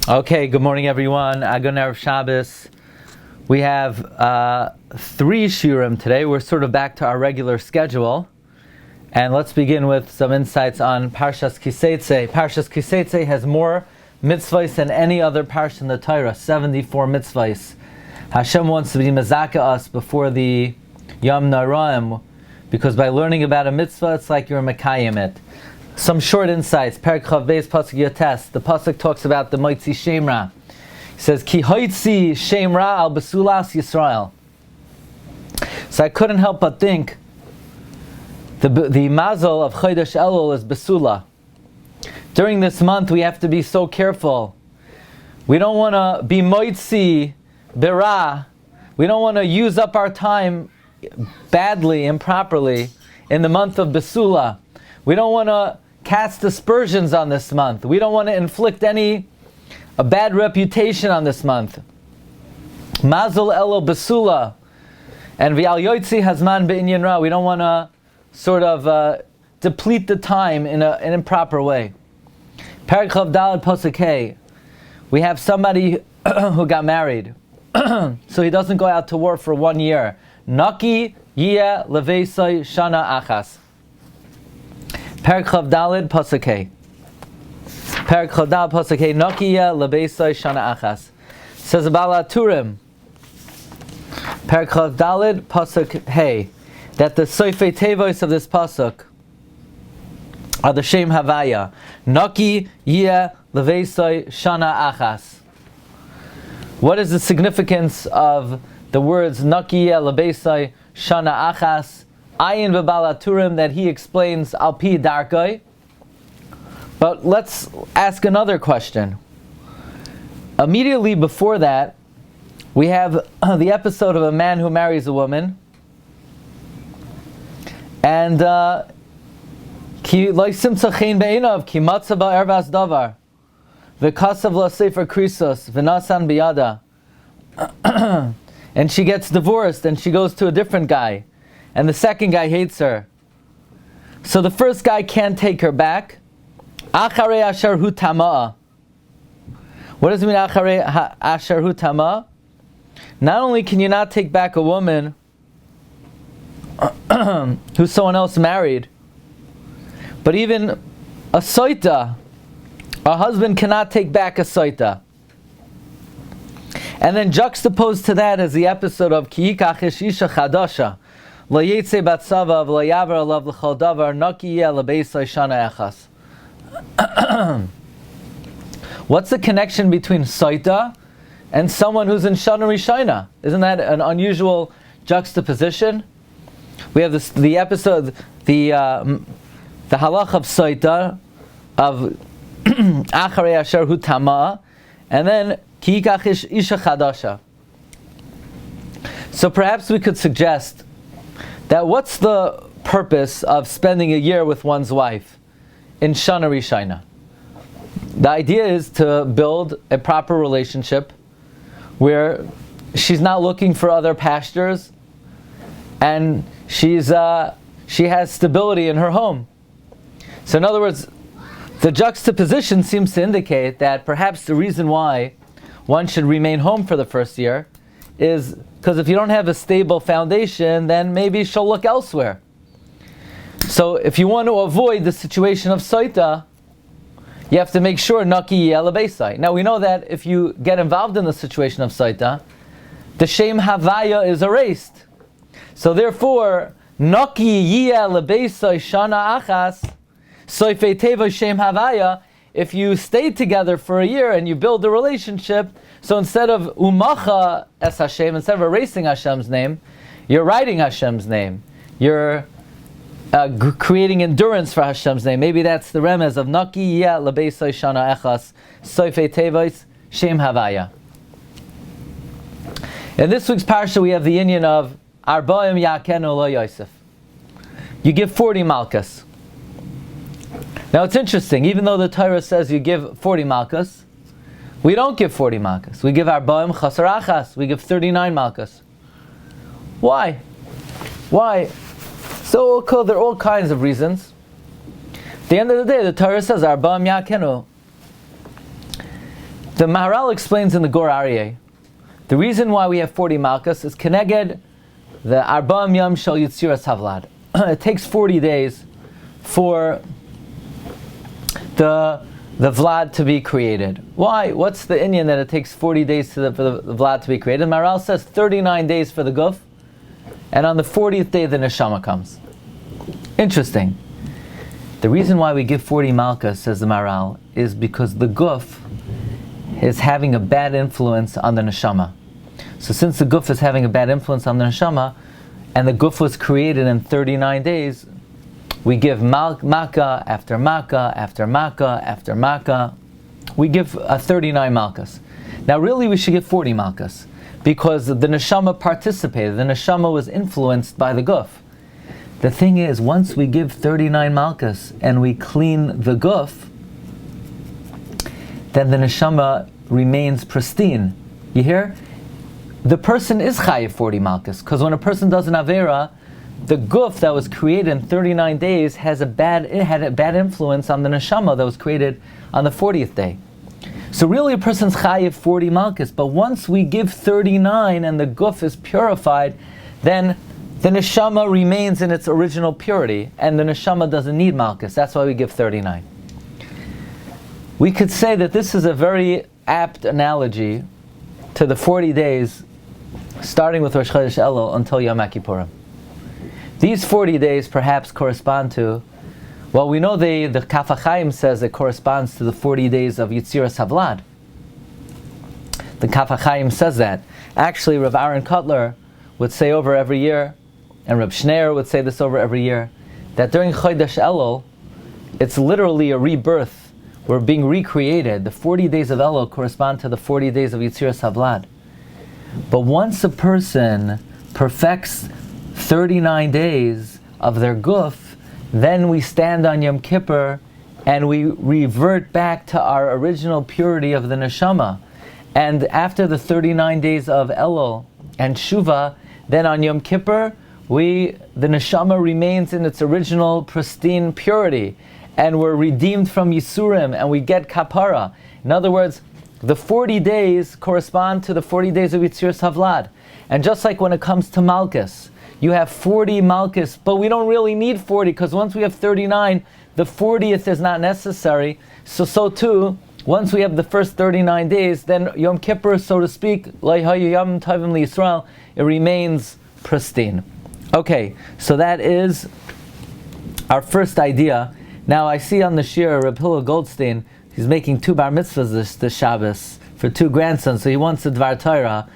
Okay, good morning everyone. Agun Erev Shabbos. We have 3 Shiurim today. We're sort of back to our regular schedule. And let's begin with some insights on Parshas Seitzei. Parshas Seitzei has more mitzvahs than any other parsha in the Torah, 74 mitzvahs. Hashem wants to be mezaka us before the Yom Naraim, because by learning about a mitzvah, it's like you're mekayim it. Some short insights. Perek Chav Beis Pasuk Yotes. The pasuk talks about the Moitzi Shemra. He says, Ki Hoitzi Shemra al Besulas Yisrael. So I couldn't help but think the mazel of Chodesh Elul is Besula. During this month, we have to be so careful. We don't want to be Moitzi Bera. We don't want to use up our time badly, improperly in the month of Besula. We don't want to cast aspersions on this month. We don't want to inflict a bad reputation on this month. Mazel Elo Besula. And V'al Yoitzi Hazman Be'inyan Ra. We don't want to sort of deplete the time in an improper way. Perek Chav Daled Pasuk Hey. We have somebody who got married. So he doesn't go out to war for 1 year. Naki Yeh Leveisai Shana Achas. Perek Chav Daled Pasuk Hey. Perek Chav Daled Pasuk Hey. Naki Yeh Leveisai Shana Achas. Says Bala Turim. Perek Chav Daled Pasuk Hey. That the Soifei Tevois of this pasuk are the Shem Havaya. Naki Yeh Leveisai Shana Achas. What is the significance of the words Naki Yeh Leveisai Shana Achas? Ayin v'Bala Turim, that he explains Al Pi Darkai. But let's ask another question. Immediately before that, we have the episode of a man who marries a woman, and ki loisim tzachein be'inav ki matza ba'ervas davar v'kasav la'sefer krisos v'nasan biyada. And she gets divorced and she goes to a different guy, and the second guy hates her. So the first guy can't take her back. Acharei asher hu tama'a. What does it mean, acharei asher hu tama'a? Not only can you not take back a woman who someone else married, but even a soita, a husband cannot take back a soita. And then juxtaposed to that is the episode of Ki yikachish isha chadasha lo yitzei batzava v'lo yaver alav l'chol davar naki yeh lebeisai shana echas. What's the connection between soita and someone who's in Shana Rishona? Isn't that an unusual juxtaposition? We have the episode, the halach of soita, of acharei asher hu tama, and then ki yikachish isha chadasha. So perhaps we could suggest that what's the purpose of spending a year with one's wife in Shana Rishona? The idea is to build a proper relationship where she's not looking for other pastures, and she has stability in her home. So in other words, the juxtaposition seems to indicate that perhaps the reason why one should remain home for the first year is because if you don't have a stable foundation, then maybe she'll look elsewhere. So if you want to avoid the situation of soita, you have to make sure Naki Yeh Lebeisai. Now we know that if you get involved in the situation of soita, the Shem Havaya is erased. So therefore, Naki Yeh Lebeisai Shana Achas, Soifei Teva Shem Havaya, if you stay together for a year and you build a relationship, so instead of Umacha Es Hashem, instead of erasing Hashem's name, you're writing Hashem's name. You're creating endurance for Hashem's name. Maybe that's the remez of Naki Yeh Lebeisai Shana Echas Soifei Tevois Shem Havaya. In this week's parsha, we have the inyan of Arba'im Yakenu Lo Yosef. You give 40 malchus. Now it's interesting, even though the Torah says you give 40 malchus, we don't give 40 malchus. We give Arba'im Chasar Achas. We give 39 malchus. Why? Why? So there are all kinds of reasons. At the end of the day, the Torah says Arba'im Yakenu. The Maharal explains in the Gur Aryeh, the reason why we have 40 Malkas is Keneged the Arba'am Yom Shel Yitziras Havlad. It takes 40 days for the Vlad to be created. Why? What's the inyan that it takes 40 days for the Vlad to be created? Maharal says 39 days for the Guf, and on the 40th day the Neshama comes. Interesting. The reason why we give 40 Malkas, says the Maharal, is because the Guf is having a bad influence on the Neshama. So since the Guf is having a bad influence on the Neshama, and the Guf was created in 39 days, we give Makkah after Makkah after Makkah after Makkah. We give 39 Malkas. Now really we should give 40 Malkas, because the Neshama participated, the Neshama was influenced by the Guf. The thing is, once we give 39 Malkas and we clean the Guf, then the Neshama remains pristine. You hear? The person is chayiv 40 Malkas, because when a person does an Avera, the Guf that was created in 39 days had a bad influence on the Neshama that was created on the 40th day. So really a person's chayiv 40 Malkas, but once we give 39 and the Guf is purified, then the Neshama remains in its original purity, and the Neshama doesn't need Malkas. That's why we give 39. We could say that this is a very apt analogy to the 40 days starting with Rosh Chodesh Elul until Yom Kippurim. These 40 days perhaps correspond to, well, we know the Kaf HaChaim says it corresponds to the 40 days of Yitziras Havlad. The Kaf HaChaim says that. Actually, Rav Aaron Kotler would say over every year, and Reb Shneir would say this over every year, that during Chodesh Elul, it's literally a rebirth. We're being recreated. The 40 days of Elul correspond to the 40 days of Yitziras Havlad. But once a person perfects 39 days of their Guf, then we stand on Yom Kippur and we revert back to our original purity of the Neshama. And after the 39 days of Elul and Shuvah, then on Yom Kippur, the Neshama remains in its original pristine purity, and we're redeemed from Yisurim, and we get Kapara. In other words, the 40 days correspond to the 40 days of Yitziras Havlad. And just like when it comes to Malkus, you have 40 Malkus, but we don't really need 40, because once we have 39, the 40th is not necessary. So too, once we have the first 39 days, then Yom Kippur, so to speak, it remains pristine. Okay, so that is our first idea. Now I see on the Shir, Rabbi Glatstein, he's making 2 bar mitzvahs this Shabbos for 2 grandsons, so he wants a Dvar Torah,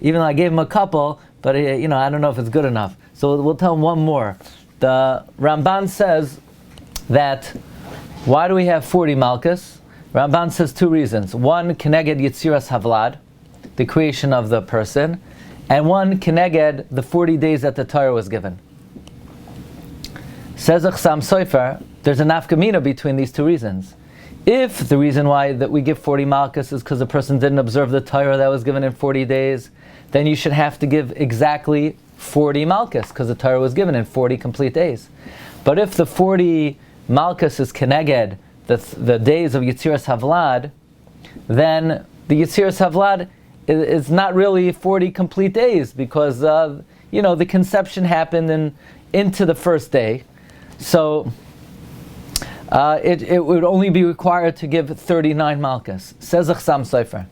even though I gave him a couple, but I don't know if it's good enough. So we'll tell him one more. The Ramban says that, why do we have 40 Malkus? Ramban says 2 reasons. One, Keneged Yitziras Havlad, the creation of the person, and one, Keneged, the 40 days that the Torah was given. Says Achsam Sofer, there's a nafkamina between these 2 reasons. If the reason why that we give 40 Malkus is because the person didn't observe the Torah that was given in 40 days, then you should have to give exactly 40 Malkus, because the Torah was given in 40 complete days. But if the 40 Malkus is Keneged, the days of Yitziras Havlad, then the Yitziras Havlad is not really 40 complete days, because the conception happened into the first day. So it would only be required to give 39 Malkus. Says Achsam Sofer,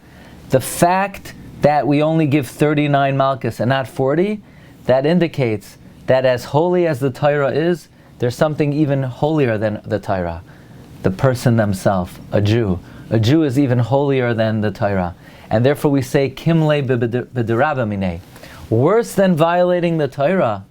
the fact that we only give 39 Malkus and not 40, that indicates that as holy as the Torah is, there's something even holier than the Torah, the person themselves, a Jew. A Jew is even holier than the Torah. And therefore we say, Kimle b'derabah minei. Worse than violating the Torah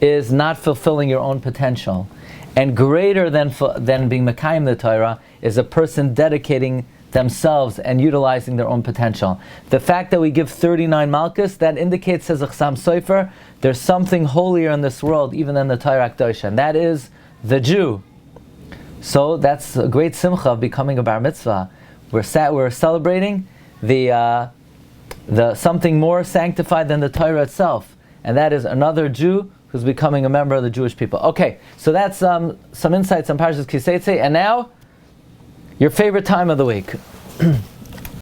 is not fulfilling your own potential. And greater than being Mekayim the Torah is a person dedicating themselves and utilizing their own potential. The fact that we give 39 Malkus, that indicates, says Achsam Sofer, there's something holier in this world even than the Torah Kedosha, and that is the Jew. So that's a great simcha of becoming a bar mitzvah. We're celebrating the something more sanctified than the Torah itself, and that is another Jew who's becoming a member of the Jewish people. Okay, so that's some insights on Parshas Seitzei, and now your favorite time of the week.